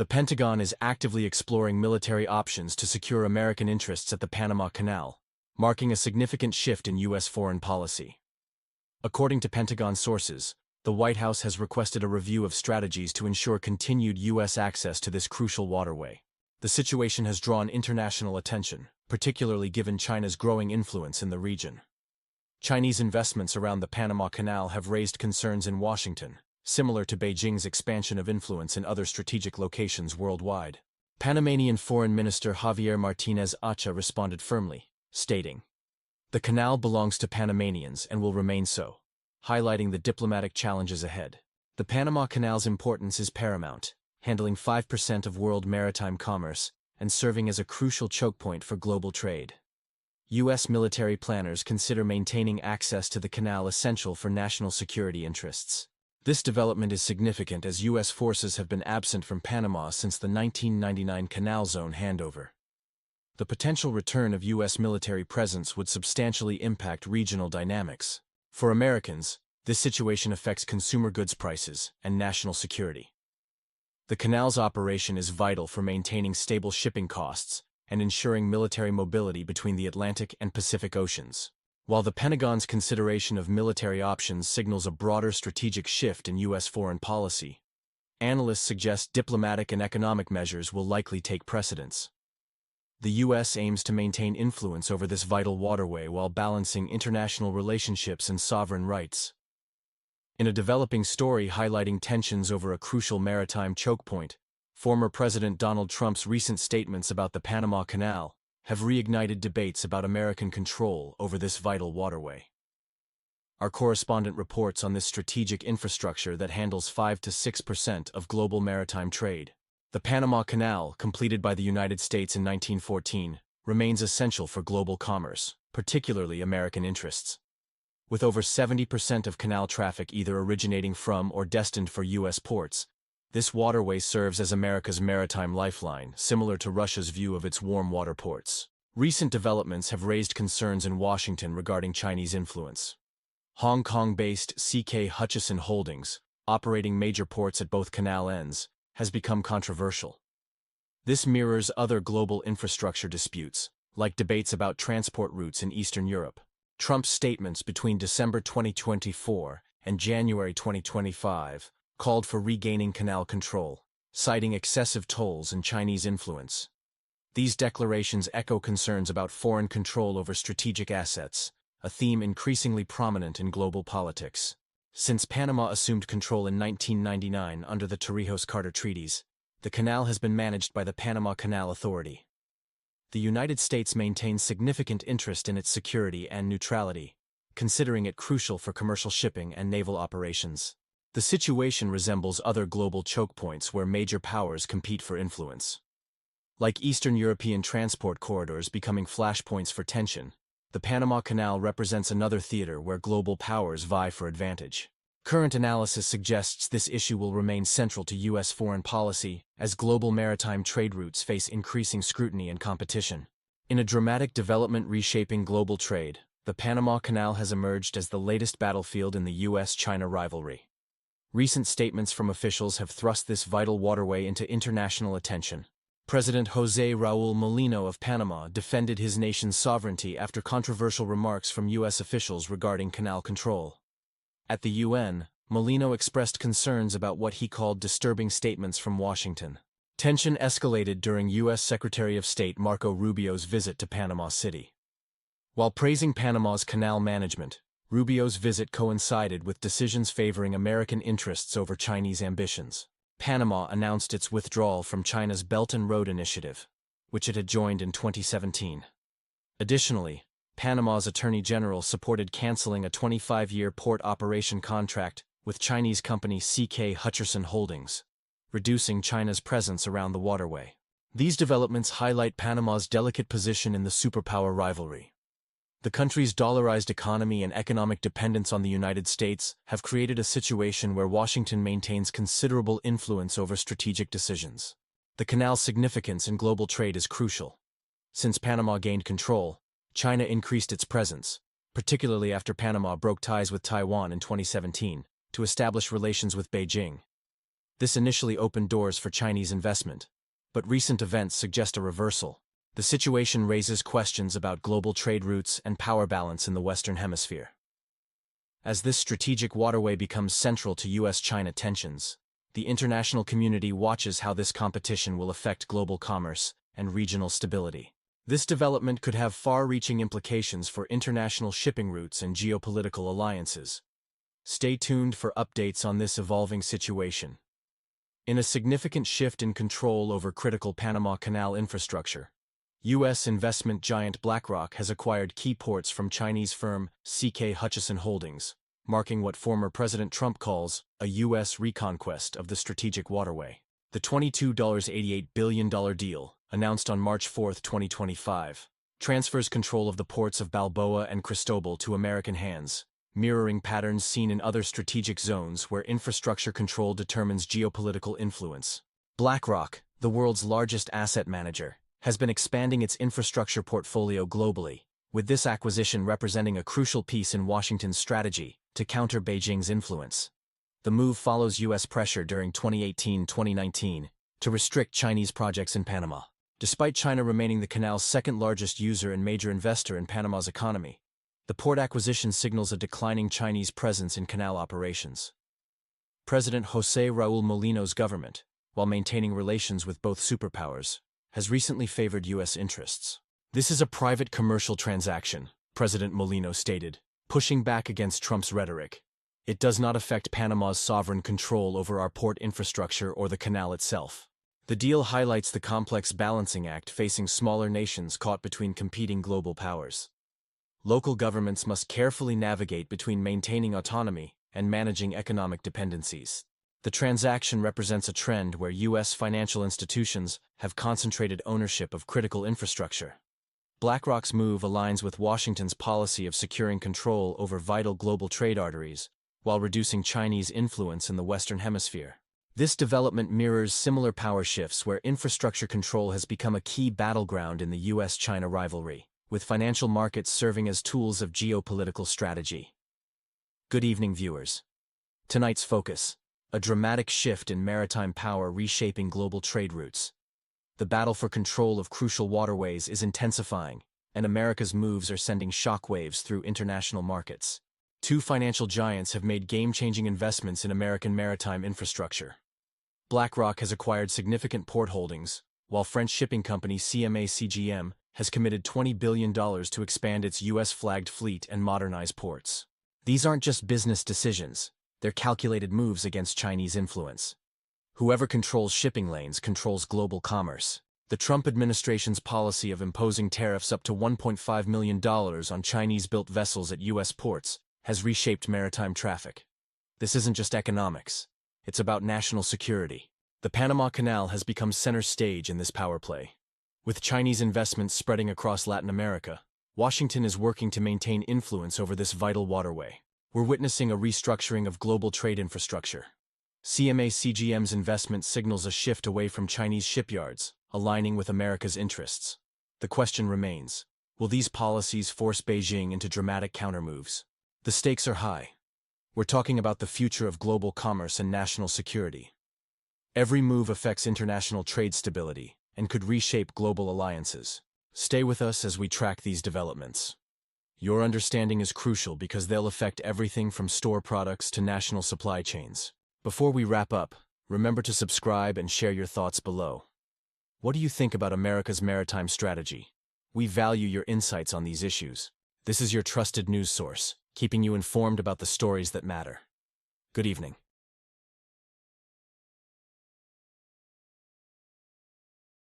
The Pentagon is actively exploring military options to secure American interests at the Panama Canal, marking a significant shift in U.S. foreign policy. According to Pentagon sources, the White House has requested a review of strategies to ensure continued U.S. access to this crucial waterway. The situation has drawn international attention, particularly given China's growing influence in the region. Chinese investments around the Panama Canal have raised concerns in Washington, similar to Beijing's expansion of influence in other strategic locations worldwide. Panamanian Foreign Minister Javier Martinez Acha responded firmly, stating, "The canal belongs to Panamanians and will remain so," highlighting the diplomatic challenges ahead. The Panama Canal's importance is paramount, handling 5% of world maritime commerce and serving as a crucial chokepoint for global trade. U.S. military planners consider maintaining access to the canal essential for national security interests. This development is significant as U.S. forces have been absent from Panama since the 1999 Canal Zone handover. The potential return of U.S. military presence would substantially impact regional dynamics. For Americans, this situation affects consumer goods prices and national security. The canal's operation is vital for maintaining stable shipping costs and ensuring military mobility between the Atlantic and Pacific Oceans. While the Pentagon's consideration of military options signals a broader strategic shift in U.S. foreign policy, analysts suggest diplomatic and economic measures will likely take precedence. The U.S. aims to maintain influence over this vital waterway while balancing international relationships and sovereign rights. In a developing story highlighting tensions over a crucial maritime chokepoint, former President Donald Trump's recent statements about the Panama Canal have reignited debates about American control over this vital waterway. Our correspondent reports on this strategic infrastructure that handles 5 to 6% of global maritime trade. The Panama Canal, completed by the United States in 1914, remains essential for global commerce, particularly American interests. With over 70% of canal traffic either originating from or destined for U.S. ports, this waterway serves as America's maritime lifeline, similar to Russia's view of its warm water ports. Recent developments have raised concerns in Washington regarding Chinese influence. Hong Kong-based CK Hutchison Holdings, operating major ports at both canal ends, has become controversial. This mirrors other global infrastructure disputes, like debates about transport routes in Eastern Europe. Trump's statements between December 2024 and January 2025 called for regaining canal control, citing excessive tolls and Chinese influence. These declarations echo concerns about foreign control over strategic assets, a theme increasingly prominent in global politics. Since Panama assumed control in 1999 under the Torrijos-Carter treaties, the canal has been managed by the Panama Canal Authority. The United States maintains significant interest in its security and neutrality, considering it crucial for commercial shipping and naval operations. The situation resembles other global chokepoints where major powers compete for influence. Like Eastern European transport corridors becoming flashpoints for tension, the Panama Canal represents another theater where global powers vie for advantage. Current analysis suggests this issue will remain central to U.S. foreign policy as global maritime trade routes face increasing scrutiny and competition. In a dramatic development reshaping global trade, the Panama Canal has emerged as the latest battlefield in the U.S. China rivalry. Recent statements from officials have thrust this vital waterway into international attention. President José Raúl Mulino of Panama defended his nation's sovereignty after controversial remarks from U.S. officials regarding canal control. At the UN, Mulino expressed concerns about what he called disturbing statements from Washington. Tension escalated during U.S. Secretary of State Marco Rubio's visit to Panama City. While praising Panama's canal management, Rubio's visit coincided with decisions favoring American interests over Chinese ambitions. Panama announced its withdrawal from China's Belt and Road Initiative, which it had joined in 2017. Additionally, Panama's Attorney General supported canceling a 25-year port operation contract with Chinese company CK Hutchison Holdings, reducing China's presence around the waterway. These developments highlight Panama's delicate position in the superpower rivalry. The country's dollarized economy and economic dependence on the United States have created a situation where Washington maintains considerable influence over strategic decisions. The canal's significance in global trade is crucial. Since Panama gained control, China increased its presence, particularly after Panama broke ties with Taiwan in 2017, to establish relations with Beijing. This initially opened doors for Chinese investment, but recent events suggest a reversal. The situation raises questions about global trade routes and power balance in the Western Hemisphere. As this strategic waterway becomes central to U.S. China tensions, the international community watches how this competition will affect global commerce and regional stability. This development could have far-reaching implications for international shipping routes and geopolitical alliances. Stay tuned for updates on this evolving situation. In a significant shift in control over critical Panama Canal infrastructure, U.S. investment giant BlackRock has acquired key ports from Chinese firm CK Hutchison Holdings, marking what former President Trump calls a U.S. reconquest of the strategic waterway. The $22.88 billion deal, announced on March 4, 2025, transfers control of the ports of Balboa and Cristobal to American hands, mirroring patterns seen in other strategic zones where infrastructure control determines geopolitical influence. BlackRock, the world's largest asset manager, has been expanding its infrastructure portfolio globally, with this acquisition representing a crucial piece in Washington's strategy to counter Beijing's influence. The move follows U.S. pressure during 2018-2019 to restrict Chinese projects in Panama. Despite China remaining the canal's second-largest user and major investor in Panama's economy, the port acquisition signals a declining Chinese presence in canal operations. President José Raúl Molino's government, while maintaining relations with both superpowers, has recently favored U.S. interests. "This is a private commercial transaction," President Molino stated, pushing back against Trump's rhetoric. "It does not affect Panama's sovereign control over our port infrastructure or the canal itself." The deal highlights the complex balancing act facing smaller nations caught between competing global powers. Local governments must carefully navigate between maintaining autonomy and managing economic dependencies. The transaction represents a trend where U.S. financial institutions have concentrated ownership of critical infrastructure. BlackRock's move aligns with Washington's policy of securing control over vital global trade arteries, while reducing Chinese influence in the Western Hemisphere. This development mirrors similar power shifts where infrastructure control has become a key battleground in the U.S. China rivalry, with financial markets serving as tools of geopolitical strategy. Good evening, viewers. Tonight's focus: a dramatic shift in maritime power reshaping global trade routes. The battle for control of crucial waterways is intensifying, and America's moves are sending shockwaves through international markets. Two financial giants have made game-changing investments in American maritime infrastructure. BlackRock has acquired significant port holdings, while French shipping company CMA-CGM has committed $20 billion to expand its U.S.-flagged fleet and modernize ports. These aren't just business decisions, they're calculated moves against Chinese influence. Whoever controls shipping lanes controls global commerce. The Trump administration's policy of imposing tariffs up to $1.5 million on Chinese-built vessels at U.S. ports has reshaped maritime traffic. This isn't just economics, it's about national security. The Panama Canal has become center stage in this power play. With Chinese investments spreading across Latin America, Washington is working to maintain influence over this vital waterway. We're witnessing a restructuring of global trade infrastructure. CMA-CGM's investment signals a shift away from Chinese shipyards, aligning with America's interests. The question remains, will these policies force Beijing into dramatic countermoves? The stakes are high. We're talking about the future of global commerce and national security. Every move affects international trade stability and could reshape global alliances. Stay with us as we track these developments. Your understanding is crucial because they'll affect everything from store products to national supply chains. Before we wrap up, remember to subscribe and share your thoughts below. What do you think about America's maritime strategy? We value your insights on these issues. This is your trusted news source, keeping you informed about the stories that matter. Good evening.